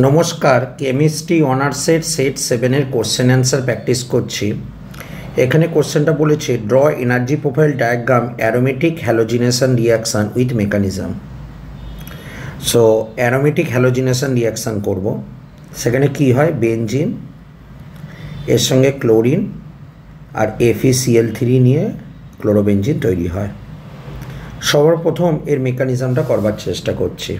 নমস্কার, কেমিস্ট্রি অনার্সের set 7-এর question answer practice করছি। এখানে কোশ্চেনটা বলেছে draw energy profile diagram aromatic halogenation reaction with mechanism. So aromatic halogenation reaction করব। সেখানে কি হয়, বেনজিন এর সঙ্গে ক্লোরিন আর FeCl3 নিয়ে ক্লোরোবেনজিন তৈরি হয়। সবার প্রথম এর মেকানিজমটা করবার চেষ্টা করছি।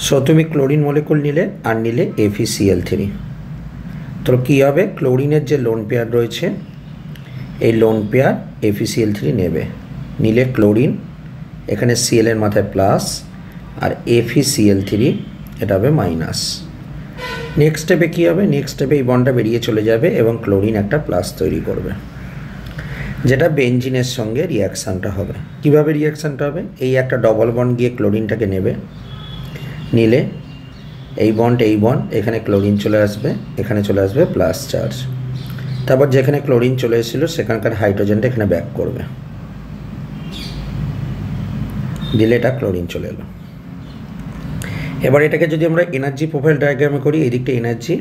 সো তুমি ক্লোরিন মলিকুল নিলে আর নিলে FeCl3, তো কী হবে, ক্লোরিনের যে লোন পেয়ার রয়েছে এই লোন পেয়ার FeCl3 নিলে ক্লোরিন এখানে Cl এর মাথায় প্লাস আর FeCl3 এটা হবে মাইনাস। নেক্সট স্টেপে কী হবে, নেক্সট স্টেপে এই বন্ডটা বেরিয়ে চলে যাবে এবং ক্লোরিন একটা প্লাস তৈরি করবে, যেটা বেনজিনের সঙ্গে রিয়াকশানটা হবে। কিভাবে রিয়াকশানটা হবে, এই একটা ডবল বন্ড গিয়ে ক্লোরিনটাকে নিলে এই বন্ড এখানে ক্লোরিন চলে আসবে, এখানে চলে আসবে প্লাস চার্জ। তারপর যেখানে ক্লোরিন চলে এসেছিলো সেখানকার হাইড্রোজেনটা এখানে ব্যাক করবে, দিলে এটা ক্লোরিন চলে এলো। এবার এটাকে যদি আমরা এনার্জি প্রোফাইল ডায়াগ্রামে করি, এই দিকটা এনার্জি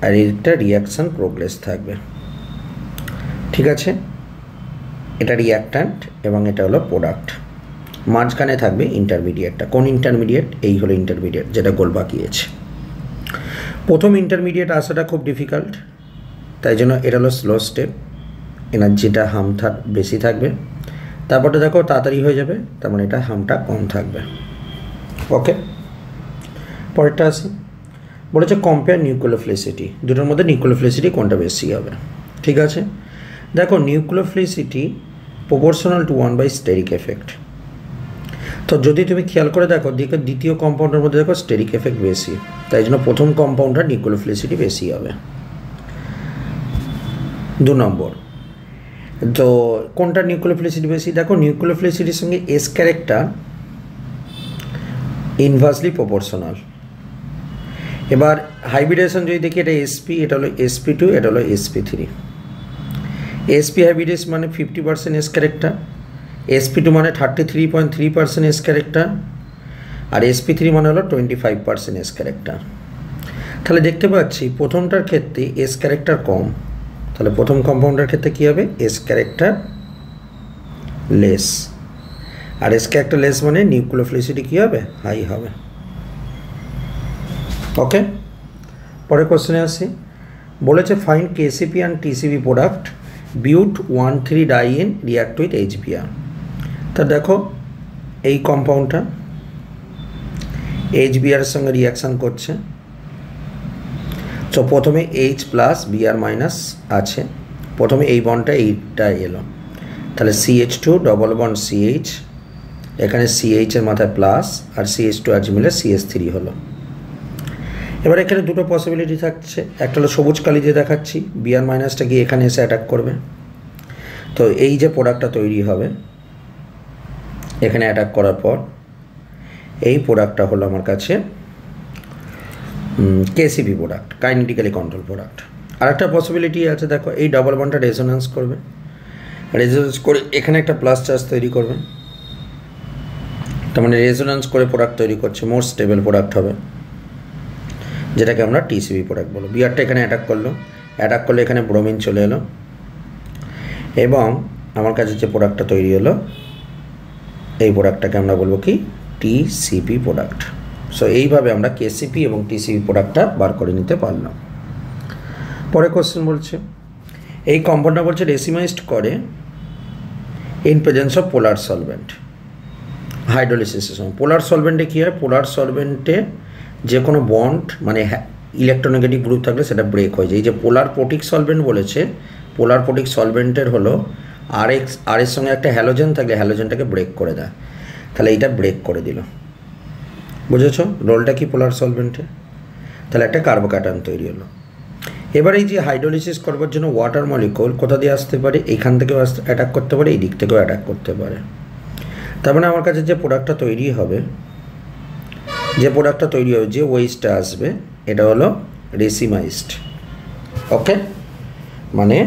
আর এই দিকটা রিয়াকশান প্রোগ্রেস থাকবে। ঠিক আছে, এটা রিয়াক্ট্যান্ট এবং এটা হলো প্রোডাক্ট। মাঝখানে থাকবে ইন্টারমিডিয়েটটা। কোন ইন্টারমিডিয়েট? এই হলো ইন্টারমিডিয়েট, যেটা গোল বাকিয়েছে। প্রথম ইন্টারমিডিয়েট আসাটা খুব ডিফিকাল্ট, তাই জন্য এটা হলো স্লো স্টেপ, এনার্জিটা হামটা বেশি থাকবে। তারপরে দেখো তাড়াতাড়ি হয়ে যাবে, তার মানে এটা হামটা কম থাকবে। ওকে, পরেরটা আসি। বলেছে কম্পেয়ার নিউক্লিওফিলিসিটি, দুটোর মধ্যে নিউক্লিওফিলিসিটি কোনটা বেশি হবে। ঠিক আছে, দেখো নিউক্লিওফিলিসিটি প্রপোর্শনাল টু 1 স্টেরিক এফেক্ট। তো যদি তুমি খেয়াল করে দেখো, দ্বিতীয় কম্পাউন্ডের মধ্যে দেখো স্টেরিক এফেক্ট বেশি, তাই জন্য প্রথম কম্পাউন্ডার নিউক্লিওফিলিসিটি বেশি হবে। 2 নম্বর, তো কোনটা নিউক্লিওফিলিসিটি বেশি? দেখো নিউক্লিওফিলিসিটির সঙ্গে এস ক্যারেক্টার ইনভার্সলি প্রপোর্শনাল। এবার হাইব্রিডেশন যদি দেখি, এটা sp, এটা হলো sp2, এটা হলো sp3। sp হাইব্রিডেশন মানে 50% এস ক্যারেক্টার, sp2 মানে 33.3% এস ক্যারেক্টার, আর sp3 মানে হলো 25% এস ক্যারেক্টার। তাহলে দেখতে পাচ্ছি প্রথমটার ক্ষেত্রে এস ক্যারেক্টার কম, তাহলে প্রথম কম্পাউন্ডের ক্ষেত্রে কী হবে, এস ক্যারেক্টার লেস। আর এস ক্যারেক্টার লেস মানে নিউক্লিওফিলিসিটি কী হবে, হাই হবে। ওকে, পরের কোশ্চেনে আসি। বলেছে find KCP and TCP product বিউট 1,3-diene react with HBr। তা দেখো এই কম্পাউন্ডটা HBr এর সঙ্গে রিয়াকশান করছে। তো প্রথমে H+Br- আছে, প্রথমে এই বন্ডটা এইটা এলো, তাহলে CH2 ডবল বন্ড CH, এখানে CH এর মাথায় প্লাস আর CH2 আজ মিলে CH3 হলো। এবার এখানে দুটো পসিবিলিটি থাকছে, একটা হলো সবুজ কালি যে দেখাচ্ছি, Br- গিয়ে এখানে এসে অ্যাটাক করবে, তো এই যে প্রোডাক্টটা তৈরি হবে এখানে অ্যাটাক করার পর এই প্রোডাক্টটা হলো আমার কাছে KCP প্রোডাক্ট, কাইনেটিক্যালি কন্ট্রোল প্রোডাক্ট। আর একটা পসিবিলিটি আছে, দেখো এই ডবল বন্ডটা রেজোন্যান্স করবে, রেজোন্যান্স করে এখানে একটা প্লাস চার্জ তৈরি করবে, তার মানে রেজোন্যান্স করে প্রোডাক্ট তৈরি করছে, মোর স্টেবল প্রোডাক্ট হবে, যেটাকে আমরা TCP প্রোডাক্ট বলবো। বিআরটা এখানে অ্যাটাক করলে এখানে ব্রোমিন চলে এলো এবং আমার কাছে যে প্রোডাক্টটা তৈরি হলো এই প্রোডাক্টটাকে আমরা বলবো কি, TCP প্রোডাক্ট। সো এইভাবে আমরা KCP এবং TCP প্রোডাক্টটা বার করে নিতে পারলাম। পরে কোশ্চেন বলছে এই কম্পাউন্ডটা বলছে রেসিমাইজড করে in presence of polar solvent হাইড্রোলিসিসের সময়। পোলার সলভেন্টে কী হয়, পোলার সলভেন্টে যে কোনো বন্ড মানে ইলেকট্রোনেগেটিভ গ্রুপ থাকলে সেটা ব্রেক হয়ে যায়। এই যে পোলার প্রোটিক সলভেন্ট বলেছে, পোলার প্রোটিক সলভেন্টের হলো আর এর সঙ্গে একটা হ্যালোজেন থাকলে হ্যালোজেনটাকে ব্রেক করে দেয়, তাহলে এইটা ব্রেক করে দিল। বুঝেছো রোলটা কি পোলার সলভেন্টে? তাহলে একটা কার্বোক্যাটায়ন তৈরি হলো। এবার এই যে হাইড্রোলিসিস করবার জন্য ওয়াটার মলিকুল কোথা দিয়ে আসতে পারে, এইখান থেকেও অ্যাটাক করতে পারে, এই দিক থেকেও অ্যাটাক করতে পারে। তার মানে আমার কাছে যে প্রোডাক্টটা তৈরি হবে, যে ওয়েস্টটা আসবে এটা হলো রেসিমাইজড। ওকে, মানে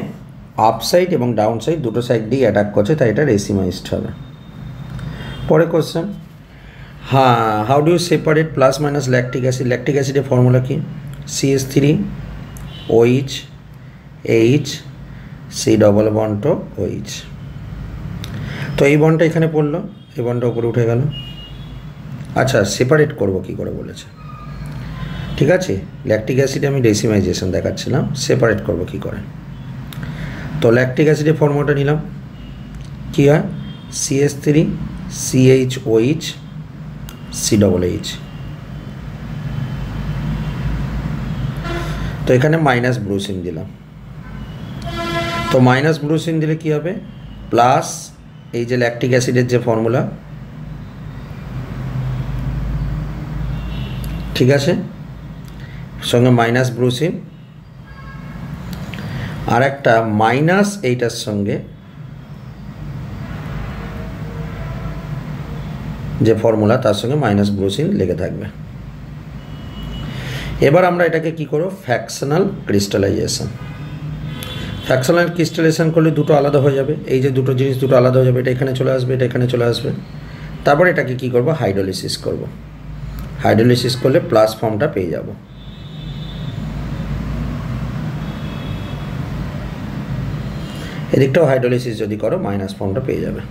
আপ সাইড এবং ডাউন সাইড দুটো সাইড দিয়ে অ্যাটাক করছে, তাই এটা রেসিমাইজড হবে। পরে কোশ্চেন, হ্যাঁ, how do you separate plus minus lactic acid? Lactic অ্যাসিডের ফর্মুলা কি? CH3OH H C double bond OH। তো এই বন্ডটা এখানে পড়লো, এই বন্ডটা উপরে উঠে গেল। আচ্ছা, সেপারেট করব কি করে বলেছে, ঠিক আছে। ল্যাকটিক অ্যাসিডে আমি ডেসিমাইজেশন দেখাচ্ছিলাম, সেপারেট করব কি করে। তো ল্যাকটিক অ্যাসিডের ফর্মুলাটা নিলাম, কী হয়? CH3CHOH COOH। তো এখানে মাইনাস ব্রুসিন দিলাম। তো মাইনাস ব্রুসিন দিলে কি হবে? প্লাস এই যে ল্যাকটিক অ্যাসিডের যে ফর্মুলা, ঠিক আছে, সঙ্গে মাইনাস ব্রুসিন, আর একটা মাইনাস এইটার সঙ্গে যে ফর্মুলা তার সঙ্গে মাইনাস ব্রুসিন লেগে থাকবে। এবার আমরা এটাকে কি করব? Fractional crystallisation. ফ্র্যাকশনাল ক্রিস্টালাইজেশন করলে দুটো আলাদা হয়ে যাবে, এই যে দুটো জিনিস দুটো আলাদা হয়ে যাবে, এটা এখানে চলে আসবে, এটা এখানে চলে আসবে। তারপর এটাকে কি করব? হাইড্রোলিসিস করব। হাইড্রোলিসিস করলে প্লাস ফর্মটা পেয়ে যাব। এদিকটাও হাইড্রোলিসিস যদি করো মাইনাস ফর্মটা পেয়ে যাবে।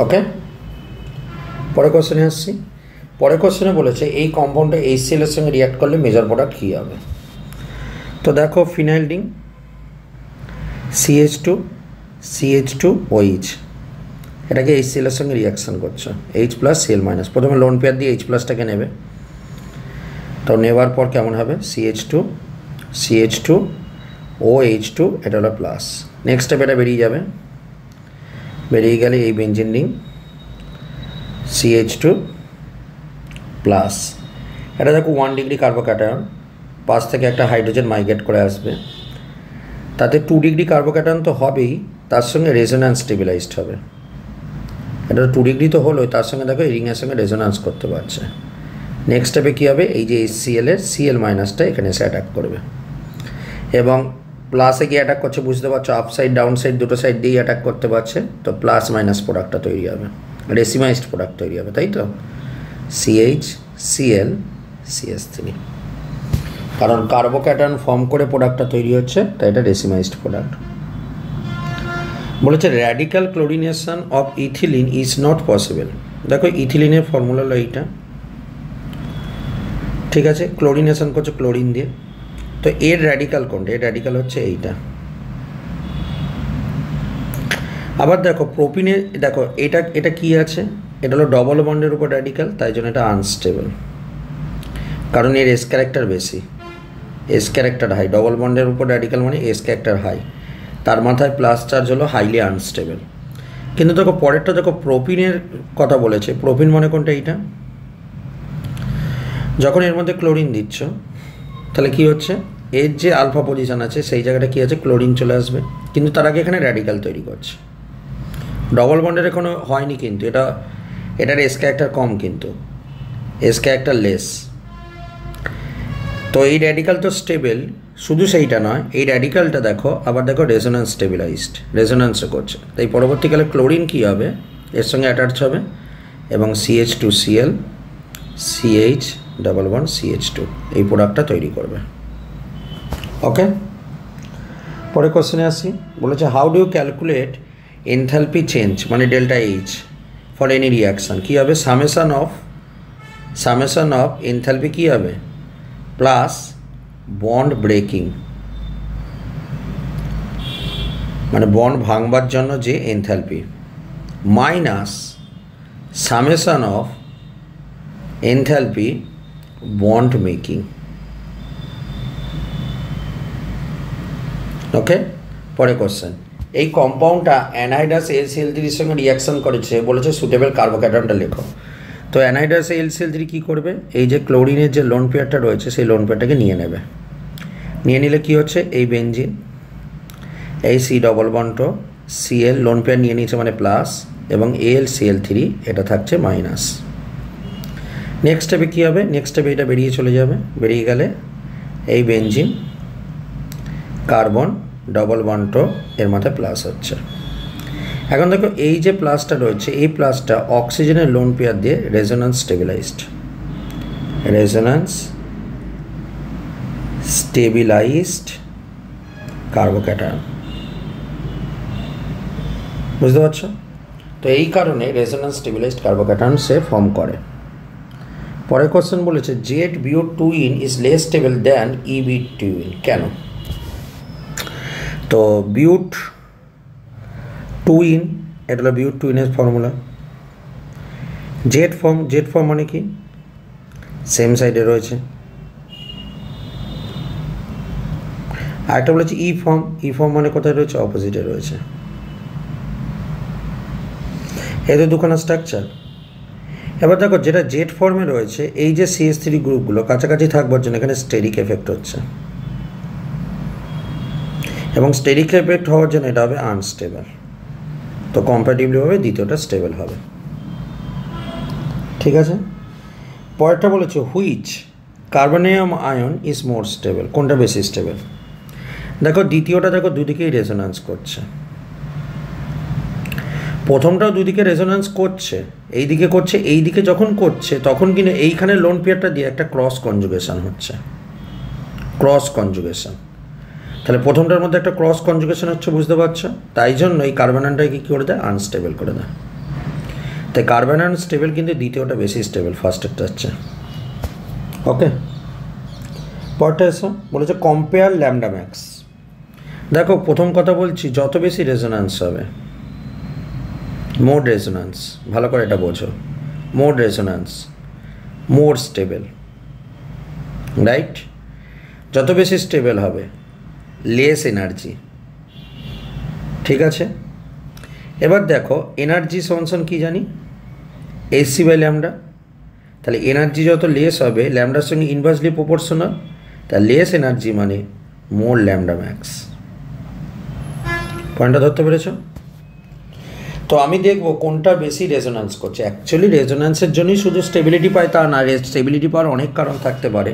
ওকে, পরের কোশ্চেনে আসছি। পরের কোশ্চেনে বলেছে এই কম্পাউন্ডটা HCl এর সঙ্গে রিয়াক্ট করলে মেজর প্রোডাক্ট কী হবে। তো দেখো, ফিনাইল রিং CH2OH এটাকে HCl এর সঙ্গে রিয়াকশান করছে, H প্লাস Cl মাইনাস। প্রথমে লোন পেয়ার দিয়ে H প্লাসটাকে নেবে, তো নেওয়ার পর কেমন হবে? CH2OH2, এটা হলো প্লাস। নেক্সট স্টেপ এটা বেরিয়ে যাবে, বেরিয়ে গেলে এই বেঞ্জিন রিং CH2 প্লাস। এটা দেখো 1 ডিগ্রি কার্বোক্যাটায়ন, পাশ থেকে একটা হাইড্রোজেন মাইগ্রেট করে আসবে, তাতে 2 ডিগ্রি কার্বোক্যাটায়ন তো হবেই, তার সঙ্গে রেজোন্যান্স স্টেবিলাইজড হবে। এটা 2 ডিগ্রি তো হলোই, তার সঙ্গে দেখো এই রিংয়ের সঙ্গে রেজোন্যান্স করতে পারছে। নেক্সট স্টেপে কী হবে? এই যে HCl এর Cl মাইনাসটা এখানে এসে অ্যাটাক করবে, এবং প্লাসে গিয়ে অ্যাটাক করছে, বুঝতে পারছো, আপ সাইড ডাউন সাইড দুটো সাইড দিয়েই অ্যাটাক করতে পারছে। তো প্লাস মাইনাস প্রোডাক্টটা তৈরি হবে, ডেসিমাইজড প্রোডাক্ট তৈরি হবে, তাই তো? CHCl CH3, কারণ কার্বোক্যাটায়ন ফর্ম করে প্রোডাক্টটা তৈরি হচ্ছে, তাই এটা ডেসিমাইজড প্রোডাক্ট। বলেছে radical chlorination of ethylene is not possible. দেখো, ইথিলিনের ফর্মুলা হলো এইটা, ঠিক আছে। ক্লোরিনেশন করছে ক্লোরিন দিয়ে, তো এর র্যাডিক্যাল কোনটা? এর র্যাডিক্যাল হচ্ছে এইটা। আবার দেখো প্রোপিনে, দেখো এটা কি আছে? এটা হলো ডবল বন্ডের উপর র্যাডিক্যাল, তাই জন্য এটা আনস্টেবল, কারণ এর এস ক্যারেক্টার বেশি, এস ক্যারেক্টার হাই। ডবল বন্ডের উপর র্যাডিক্যাল মানে এস ক্যারেক্টার হাই, তার মাথায় প্লাস চার্জ হলো হাইলি আনস্টেবল। কিন্তু দেখো পরেরটা, দেখো প্রোপিনের কথা বলেছে। প্রোপিন মানে কোনটা? এইটা। যখন এর মধ্যে ক্লোরিন দিচ্ছ, তাহলে কি হচ্ছে? এর যে আলফা পজিশন আছে সেই জায়গাটা কি আছে? ক্লোরিন চলে আসবে, কিন্তু তার আগে এখানে র্যাডিক্যাল তৈরি করছে। ডবল বন্ডের এখনো হয়নি, কিন্তু এটার এস ক্যারেক্টার কম, কিন্তু এস ক্যারেক্টার লেস। তো এই র্যাডিক্যাল তো স্টেবল, শুধু সেইটা নয়, এই র্যাডিক্যালটা দেখো, আবার দেখো রেজোন্যান্স স্টেবিলাইজড, রেজোন্যান্সও করছে। তাই পরবর্তীকালে ক্লোরিন কী হবে? এর সঙ্গে অ্যাটাচ হবে, এবং CH2Cl CH double bond CH2 এই প্রোডাক্টটা তৈরি করবে। ওকে, পরের কোশ্চেনে আসি। বলেছে how do you calculate enthalpy change, মানে delta H for any reaction. কী হবে? সামেশন অফ এনথালপি কী হবে? প্লাস বন্ড ব্রেকিং, মানে বন্ড ভাঙবার জন্য যে enthalpy, minus summation of enthalpy bond making. Okay, পরে কোশ্চেন। এই কম্পাউন্ডটা অ্যানহাইড্রাস AlCl3 সঙ্গে রিয়াকশন করেছে, বলেছে সুটেবল কার্বোক্যাটায়নটা লেখো। তো অ্যানহাইড্রাস AlCl3 কী করবে? এই যে ক্লোরিনের যে লোন পেয়ারটা রয়েছে সেই লোন পেয়ারটাকে নিয়ে নেবে। নিয়ে নিলে কি হচ্ছে? এই বেঞ্জিন, এই C double bond Cl lone pair নিয়ে নিয়েছে মানে প্লাস, এবং AlCl3 এটা থাকছে মাইনাস। নেক্সট স্টেপে কী হবে? নেক্সট স্টেপে এটা বেরিয়ে চলে যাবে, বেরিয়ে গেলে এই বেঞ্জিন কার্বন ডবল বন্ড এর মাথায় প্লাস হচ্ছে। এখন দেখো এই যে প্লাসটা রয়েছে এই প্লাসটা অক্সিজেনের লোন পেয়ার দিয়ে resonance stabilized, resonance stabilized carbocation, বুঝতে পারছো? তো এই কারণে রেজোন্যান্স স্টেবিলাইজড কার্বোক্যাটায়ন সে ফর্ম করে। পরের কোশ্চেন বলেছে Z but two ene is less stable than E but two ene, কেন? তো বিউট টু ইন, এটা হলো বিউট টু ইনের ফর্মুলা। জেড ফর্ম মানে কি? সেম সাইডে রয়েছে। আরেকটা বলেছে ই ফর্ম মানে কোথায় রয়েছে? অপোজিটে রয়েছে। এই তো দুখানা স্ট্রাকচার। এবার দেখো যেটা জেড ফর্মে রয়েছে এই যে CH3 গ্রুপগুলো কাছাকাছি থাকবার জন্য এখানে স্টেরিক এফেক্ট হচ্ছে, এবং স্টেরিক এফেক্ট হওয়ার জন্য এটা হবে আনস্টেবল। তো কম্প্যাটিবলিভাবে দ্বিতীয়টা স্টেবল হবে, ঠিক আছে? পরেরটা বলেছে which carbonium ion is more stable, কোনটা বেশি স্টেবল? দেখো দ্বিতীয়টা দেখো দুদিকেই রেজোন্যান্স করছে, প্রথমটাও দুদিকে রেজোন্যান্স করছে, এই দিকে করছে, এই দিকে যখন করছে তখন কিন্তু এইখানে লোন পেয়ারটা দিয়ে একটা ক্রস কনজুগেশন হচ্ছে, ক্রস কনজুগেশন। তাহলে প্রথমটার মধ্যে একটা ক্রস কনজুগেশন হচ্ছে, বুঝতে পারছো? তাই জন্য এই কার্বন আয়নটাকে কী করে দেয়? আনস্টেবল করে দেয়। তাই কার্বন আয়ন স্টেবল কিন্তু দ্বিতীয়টা বেশি স্টেবল ফার্স্টেরটা হচ্ছে। ওকে, পরটা এসো বলেছে কম্পেয়ার ল্যামডা ম্যাক্স। দেখো প্রথম কথা বলছি যত বেশি রেজোন্যান্স হবে, মোর রেজোন্যান্স, ভালো করে এটা বোঝো, মোর রেজোন্যান্স মোর স্টেবল, রাইট? যত বেশি স্টেবল হবে লেস এনার্জি, ঠিক আছে? এবার দেখো এনার্জি সমান কি জানি? Hc/λ। তাহলে এনার্জি যত লেস হবে ল্যামডার সঙ্গে ইনভার্সলি প্রপোর্শনাল, তা লেস এনার্জি মানে মোর ল্যামডা ম্যাক্স। পয়েন্টটা ধরতে পেরেছ? তো আমি দেখব কোনটা বেশি রেজোন্যান্স করছে। অ্যাকচুয়ালি রেজোন্যান্সের জন্যই শুধু স্টেবিলিটি পায় তা না, স্টেবিলিটি পাওয়ার অনেক কারণ থাকতে পারে।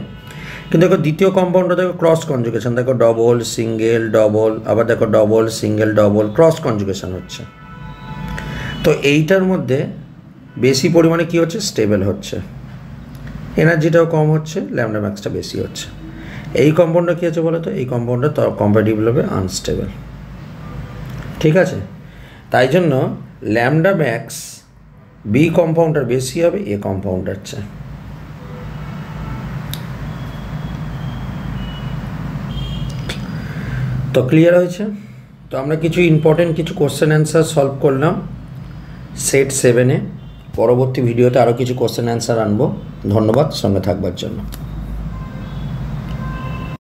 কিন্তু দেখো দ্বিতীয় কম্পাউন্ডটা দেখো ক্রস কনজুগেশন, দেখো ডবল সিঙ্গেল ডবল, আবার দেখো double single double, cross conjugation হচ্ছে। তো এইটার মধ্যে বেশি পরিমাণে কী হচ্ছে? স্টেবল হচ্ছে, এনার্জিটাও কম হচ্ছে, ল্যামডা ম্যাক্সটা বেশি হচ্ছে। এই কম্পাউন্ডটা কী আছে বলো তো? এই কম্পাউন্ডটা তো কম্প্যাটিবল হবে আনস্টেবল, ঠিক আছে? তাই জন্য ল্যামডা ম্যাক্স বি কম্পাউন্ডার বেশি হবে এ কম্পাউন্ডার চেয়ে। তো ক্লিয়ার হয়েছে? তো আমরা কিছু ইম্পর্টেন্ট কিছু কোশ্চেন অ্যান্সার সলভ করলাম সেট 7-এ। পরবর্তী ভিডিওতে আরও কিছু কোশ্চেন অ্যান্সার আনবো। ধন্যবাদ সঙ্গে থাকবার জন্য।